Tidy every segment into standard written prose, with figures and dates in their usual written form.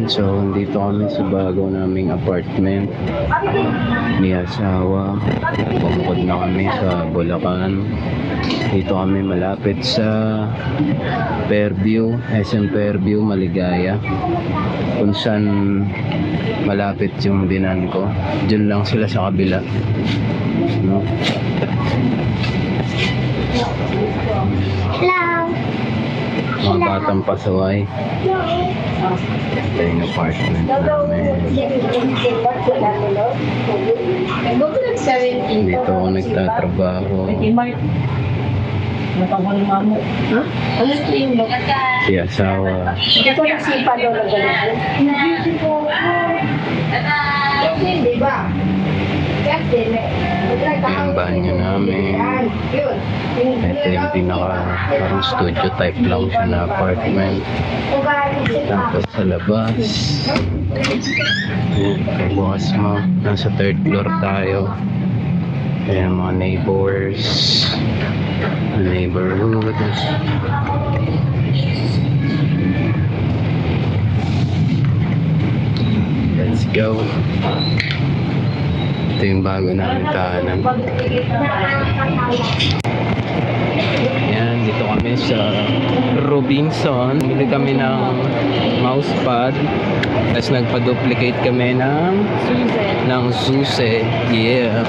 So, dito kami sa bago naming apartment ni asawa. Bumukod na kami sa Bulacan. Dito kami malapit sa Fairview, SM Fairview, Maligaya. Kung saan malapit yung binan ko. Diyan lang sila sa kabila. No? Hello. Mga batang pasaway. Ito yung apartment namin. Dito ako nagtatrabaho. Si asawa. Ito na sipa daw na ganyan. Hindi po. Hindi ba? Yung banyo namin. Ito yung pinaka parang studio type lang siya na apartment. Tapos sa labas. Ayan, pagbukas mo. Nasa third floor tayo. Ayan mga neighbors. Neighborhood. Let's go. Ito yung bago namin tahanan. Yan, dito kami sa Robinson. Bili kami ng mousepad. Tapos nagpa-duplicate kami ng susi. Yeah.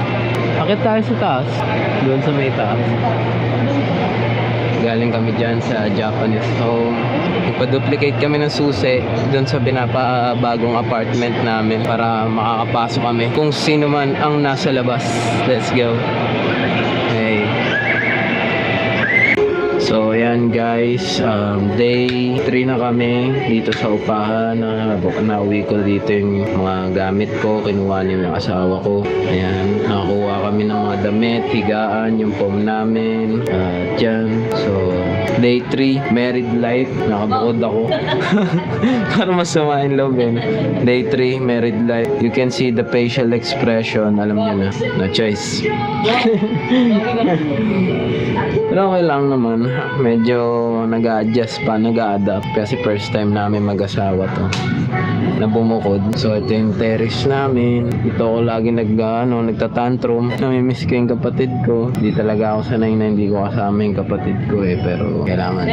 Akit tayo sa taas. Doon sa may taas. Galing kami dyan sa Japanese home. Nagpa-duplicate kami ng susi doon sa binapabagong apartment namin para makakapasok kami kung sino man ang nasa labas. Let's go. Hey. So ayan guys, day 3 na kami dito sa upahan. Nauwi ko dito yung mga gamit ko, kinuha niyo yung asawa ko. Ayan, nakakuha kami ng mga damit, higaan, yung phone namin, dyan. So day 3, married life, nakabukod ako. Para masama yung loob eh. Day 3, married life. You can see the facial expression, alam niyo na, no choice. Pero okay lang naman. Medyo nag-a-adjust pa, nag-a-adapt. Kasi first time namin mag-asawa to na bumukod. So ito yung terrace namin. Ito ako lagi nagtatantrum. Namimiss ko yung kapatid ko. Hindi talaga ako sanay na hindi ko kasama yung kapatid ko eh. Pero kailangan.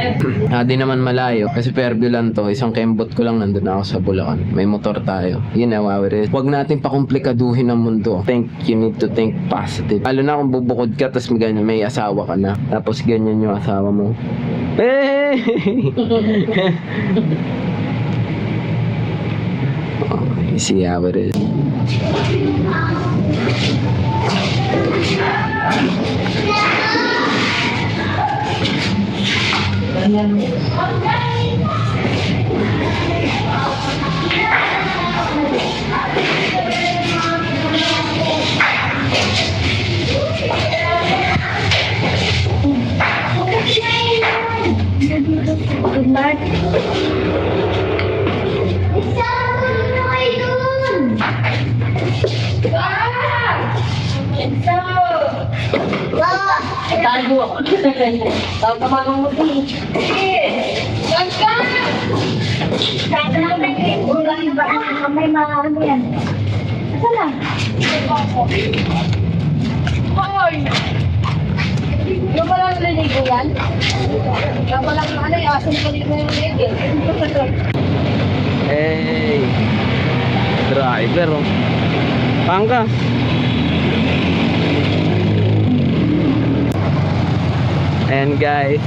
Di naman malayo. Kasi Fairview lang to. Isang kembot ko lang nandun ako sa Bulacan. May motor tayo. Yun na, wawirit. Huwag natin pakomplikaduhin ang mundo. You need to think positive. Lalo na kung bubukod ka tapos may asawa ka na. Tapos ganyan yung asawa mo. Hey! You see how it is. Good night. Tago ako. Tawag ka mga muti. Tawag ka! Kahit na may ulang iba may mga ano yan. Asa na? Hoy! Yung pala naliligo yan? Yung pala ano yung asin ko dito yung ligo. Hey! Driver oh. Pangka! And guys,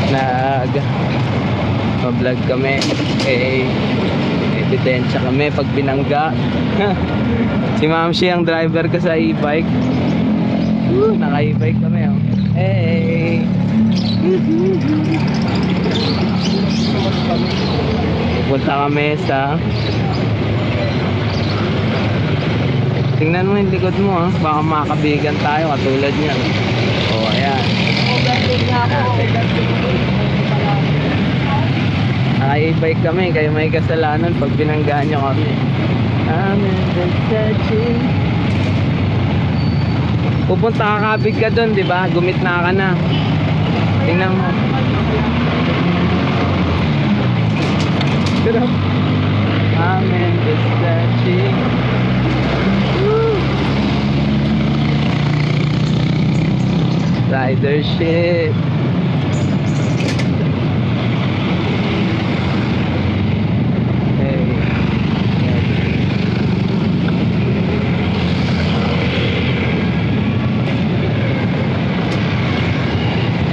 nag-vlog kami, ebidensya kami pag binangga. Si Ma'am Shi ang driver ko sa e-bike. Naka-e-bike kami oh. Hey! Punta kami sa, tingnan mo yung likod mo ah, baka makabigan tayo katulad niyan. Oh, ayan. Naka-e-bike kami, kayo may kasalanan pag binanggaan nyo kami. Pupunta ka kabig ka doon, di ba? Gumitna ka na. Tingnan mo. Ridership.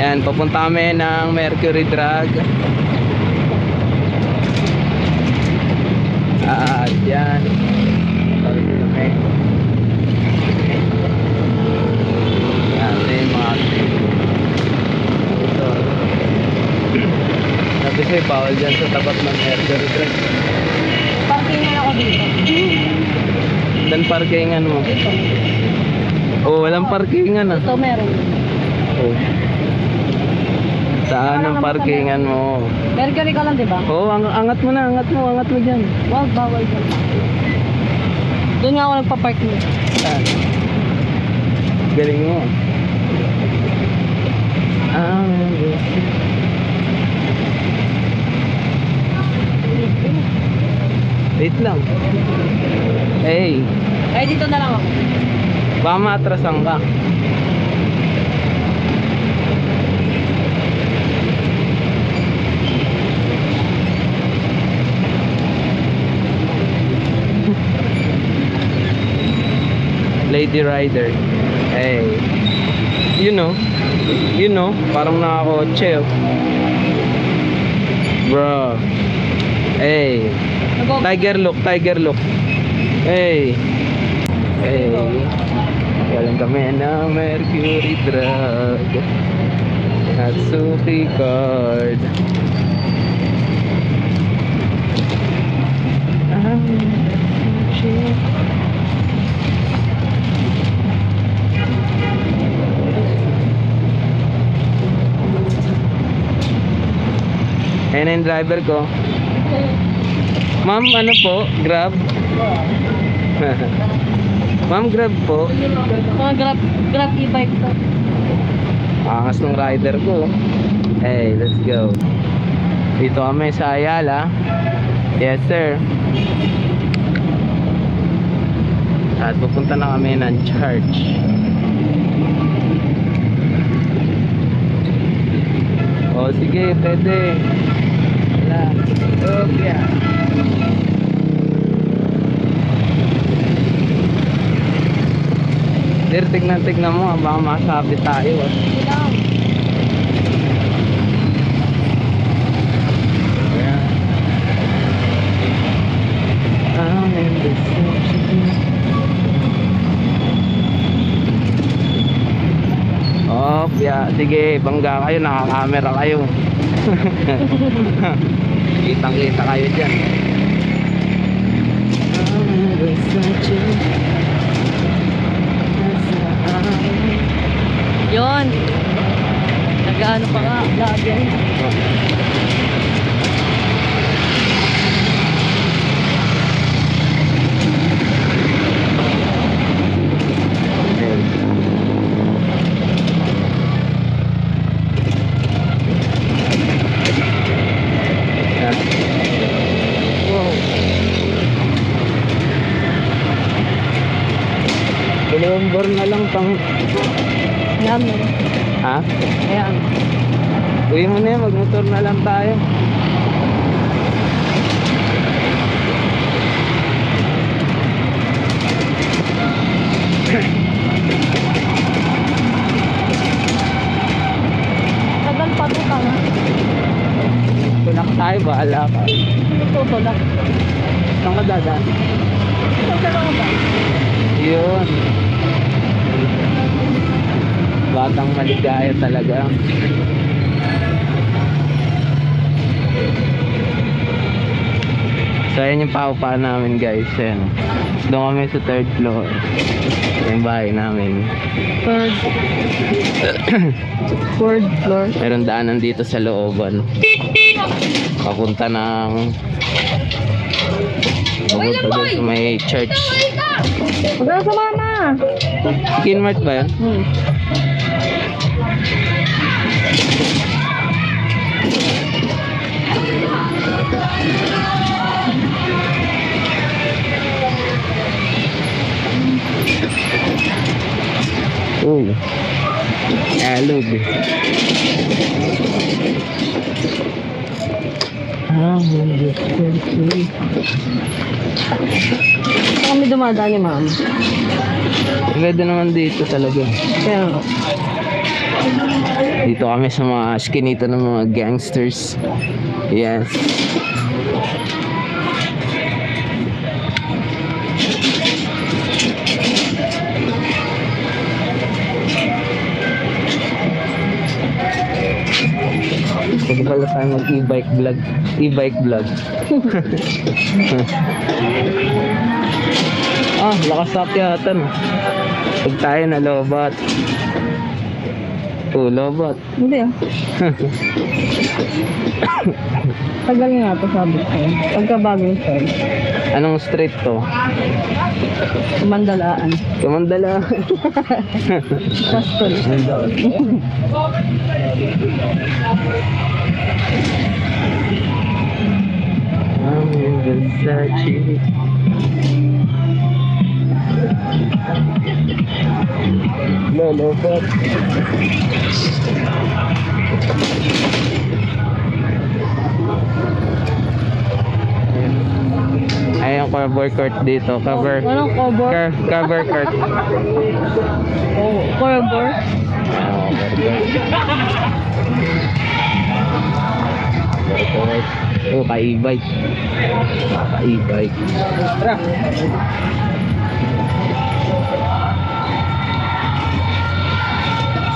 Ayan, papunta kami ng Mercury Drag. At yan. Balik kami. Yan, yung mga ito. Sabi sa'yo, bawal dyan sa tapat ng Mercury Drag. Parkingan ako dito. Dan parkingan mo. Dito. Oh, walang parkingan ah. Ito meron. Oh. Saan ang parkingan mo? Mercury ka lang, di ba? Oh, angat mo na, angat mo dyan. Wag, bawal dyan. Doon nga ako nagpa-park mo. Ah. Galing mo. Ah, wait lang. Hey, Ay, dito na lang ako. baka maatrasan ka. Lady Rider. Hey. You know, parang nakakotse oh. Bro. Hey. Tiger look. Hey. Hey. Galing kami ng Mercury Drag. Natsuki card. Shit. Ayan na yung driver ko. Ma'am, ano po? Grab? Ma'am, grab po. Mga grab e-bike to. Angas ng rider ko. Hey, let's go. Dito kami sa Ayala. Yes, sir. At pupunta na kami ng church. Oh, sige, pwede. Wala. Oh, yeah. Sir, tignan mo, baka masabi tayo. Ilang. Ayan. Oh, yeah. Sige, bangga kayo, nakakamera kayo. Kitang-kita kayo dyan. Yun. Nag-ano pa nga. Lagyan. Kilombor na lang pang... Ayan. Ha? Ayan. Uwi mo na yan, magmotor na lang tayo. Tagal pa ito ka nga. Tulak tayo, bahala ka. Tutulak. Saan ka dadaan? Ito ka lang ba? Yun. Batang maligaya talaga. So ayan yung paupa namin guys. Ayan. Doon kami sa 3rd floor. Yung bahay namin. Third floor. Meron daanan dito sa looban. Papunta ng... Papunta doon sa may church. Huwag na sa mama. Kinmart ba yun? Uy. Alog. Kami dumadaan ni ma'am. Pwede naman dito talaga. Pero, Dito kami sa mga skinito ng mga gangsters. Yes. Pwede pala tayo mag-e-bike vlog. E-bike vlog. Lakas akyatan. Pag tayo na lobat. Lobat. hindi ah. Tagal nga ito sabi ko. Pagkabagong style. Anong street to? Mandalaan. Kamandala. Pastol. Versace. Lobat. Ay, yung cover court dito. Cover. Anong cover? Cover court. Cover? Pa-e-bike. Pa-e-bike. Tara.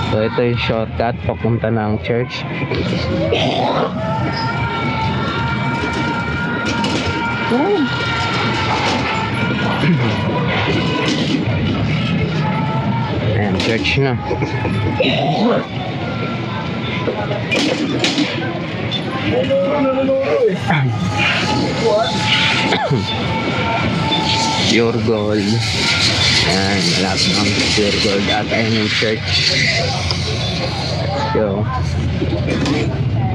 So ito yung shortcut papunta ng church. Ayan, church na. Pure gold. Ayan, malapit ng pure gold at ayun yung church. Let's go.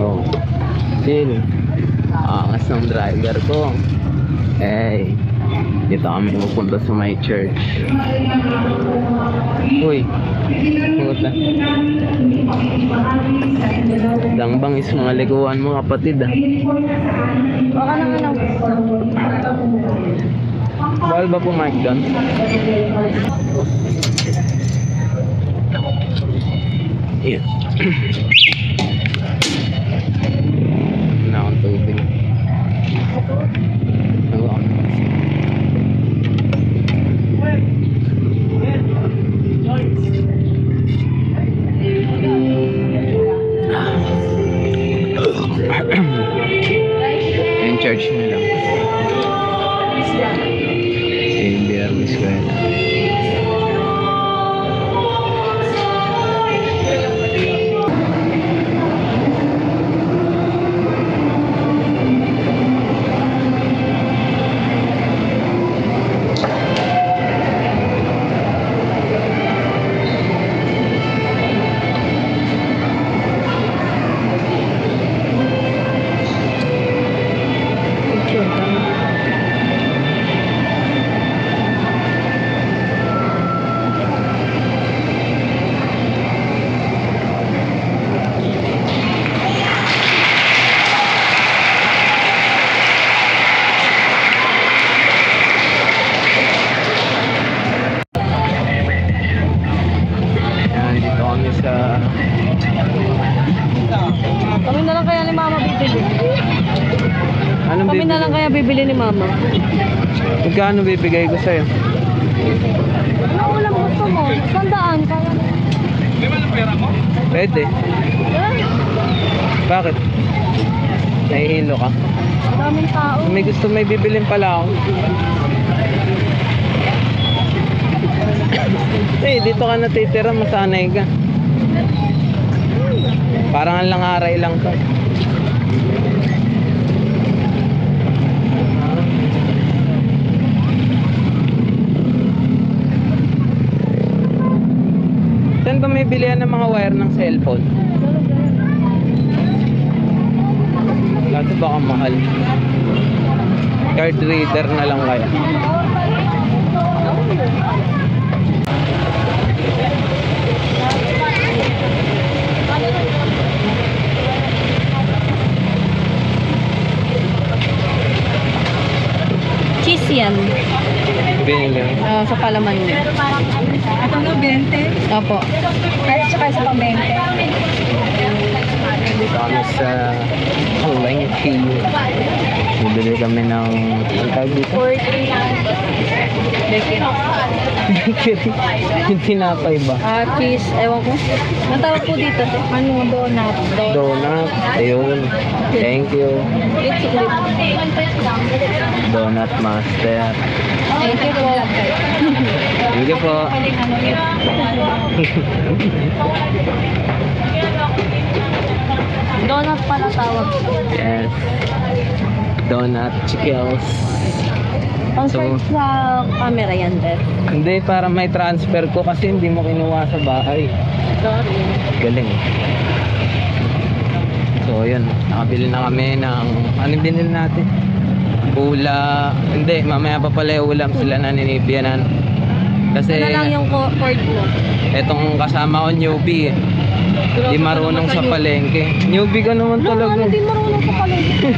Oh, chill. Angas ng driver ko. Hey, dito kami pupunta sa my church. Uy, pumunta. Dangbang is mga liguan mo kapatid ah. Baka naman ang Bawal ba pumark doon? Ayan. Na akong tubig. Yung church nila. Yung Biyernes ko yun. Kami na lang kaya ni mama bibili. Anong Kami na lang kaya bibili ni mama. Magkano bibigay ko sa'yo? Ano ulam gusto mo? Sandaan. Kaya na. Pwede. Bakit? Nahihilo ka? Daming tao. May gusto may bibilin pala ako. Dito ka natitira, masanay ka. Parang ang langaray lang to. Saan ba may bilihan ng mga wire ng cellphone? Kaso baka mahal. Card reader na lang kaya. 20 yan. Binili mo. Sa palaman niya. Ito na, 20. Opo. Kahit tsaka isa pang 20. Dito kami sa Palengke. Bibili kami ng ang tawag dito? 40 lang. Bakery. Yung tinapay ba? Cheese, ewan ko. Ang tawag po dito, ano, donut. Donut. Ayun. Thank you. It's good. Donut Master. Thank you po. Thank you po. Donut pala tawag. Yes. Donut Chickles. Pang So- search sa camera yan, Beth. Hindi, para may transfer ko kasi hindi mo kinuha sa bahay. Sorry. Galing. So, yun. Nakabili na kami ng... Anong binili natin? Ula. Hindi, mamaya pa pala yung ulam sila na ninibyanan. Kasi Ano lang yung cord mo? etong kasama ko newbie eh. Di marunong sa palengke. Newbie ka naman talaga. Ano, di marunong sa palengke.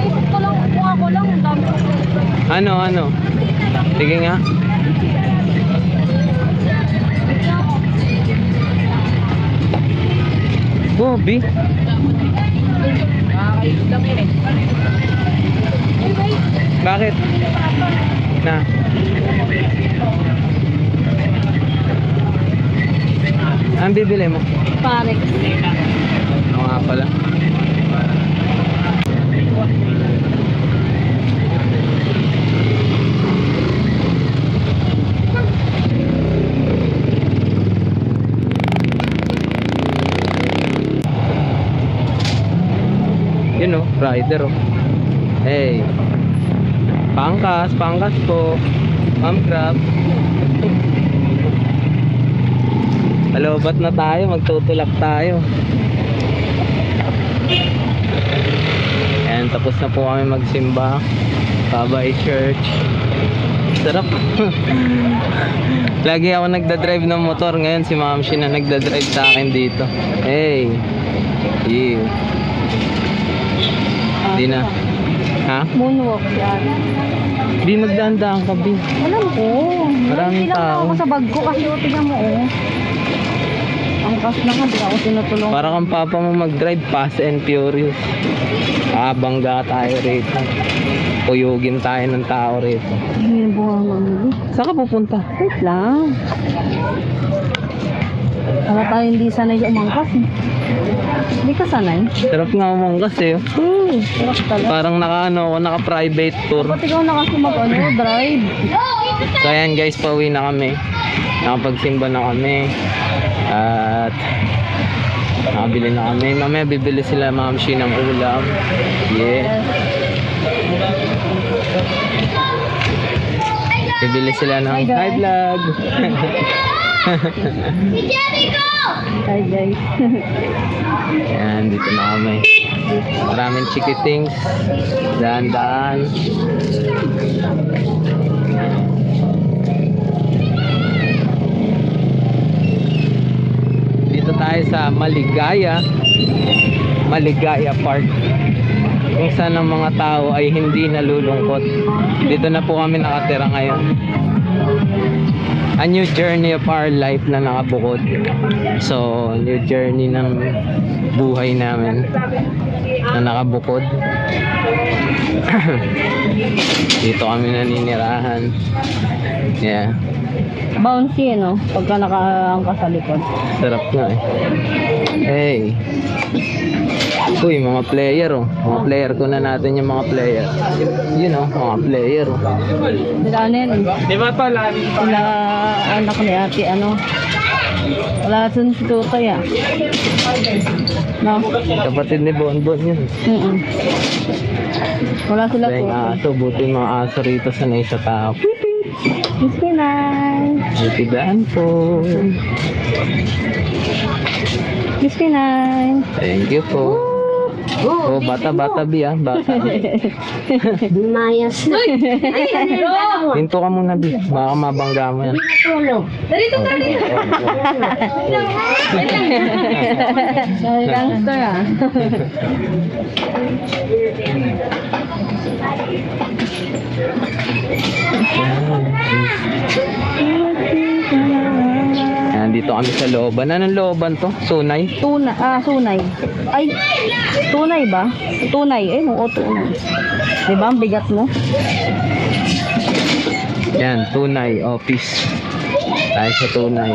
Gusto lang, kung ako lang, ang dami ko. Ano? Sige nga. Bobby? Bakit? Na? Ang bibili mo? Parex. Oo nga pala. Yun o, rider o. Hey. Pangkas po. Ma'am Crab. Alobat na tayo, magtutulak tayo. Ayan, tapos na po kami magsimba. Babay Church. Sarap. Lagi ako nagdadrive ng motor. Ngayon si Ma'am Shi na nagdadrive sa akin dito. Hey. Yeah. Di na. Ha? Moonwalk yan. Di magdaan-daan ka, Bi. Alam ko. Maraming Bilang tao. ako sa bag ko kasi tingnan mo, oh. Ang kas na nga, di ako tinutulong. Para kang papa mo mag-drive, Fast and Furious. Bangga tayo rito. Puyugin tayo ng tao rito. Hindi buha mamili. Saan ka pupunta? Wait lang. Para tayo hindi sanay umangkas eh. Hindi ka sanay? Sarap nga umangkas eh. Sarap talaga. Parang naka-private tour. Ba't ikaw na kasi drive? So ayan guys, pauwi na kami. Nakapagsimba na kami. At nakabili na kami. Mamaya bibili sila Ma'am Shi ng ulam. Yeah. Bibili sila ng hi vlog. Hi guys. Ayan, dito na kami. Maraming chikitings. Daan-daan. Dito tayo sa Maligaya Park, kung saan ang mga tao ay hindi nalulungkot. Dito na po kami nakatira ngayon. A new journey of our life na nakabukod. So, new journey ng buhay namin na nakabukod. Dito kami naninirahan. Yeah. Bouncy, no? Pagka nakaangkas sa likod. Sarap nga eh. Hey. Uy, mga player oh. Mga player ko na natin yung mga player. You know, mga player oh. Sila ano yan eh. Di ba pala? Sila anak ni ate, ano. Wala sun si Tutoy ah. No? Kapatid ni Bonbon yun. Wala sila Kaya yung Tutoy. aso, buti yung mga aso rito sanay sa tao. Miss Pinay. Butidaan po. Miss Pinay. Thank you po. Oh, bata-bata Bi ah. Bata. Mayas na. Hinto ka muna Bi. Baka mabangga mo yan. tulog. Darito ka rin. Gangster ah. Ayan, dito kami sa looban. Anong looban to? Sunay? Sunay. Ay, tunay ba? Tunay. Oo, tunay. Diba, ang bigat mo? Yan, tunay office. Tayo sa tunay.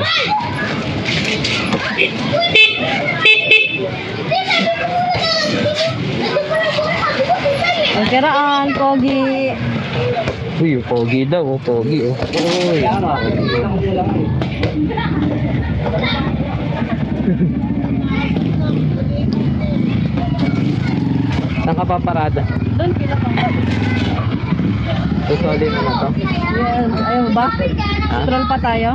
Ang kiraan, pogi. Uy, yung pogi daw. Oh, pogi. Oh. Uy. Saan ka paparada? Doon, kila pa. Susoli mo na to. Yes, ayaw ba? Stroll pa tayo?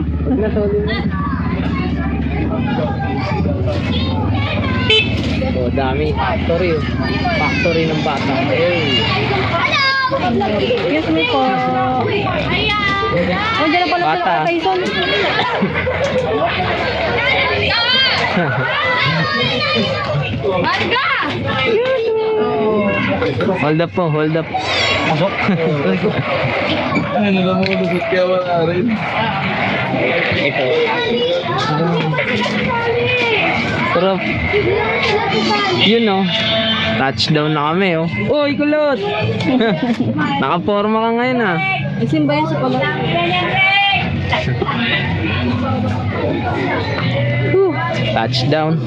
Oh, dami. Factory. Oh. Factory ng bata. Hey. Excuse me po. Oh, dyan na pala Bata. sila kay Son. Marga! Hold up po, hold up. Pasok. Ano na mo lusot kaya wala rin. Ito. Pero, yun oh. Touchdown na kami oh. Uy, kulot! Nakaporma ka ngayon ah. Isin ba yan sa pala? Touchdown.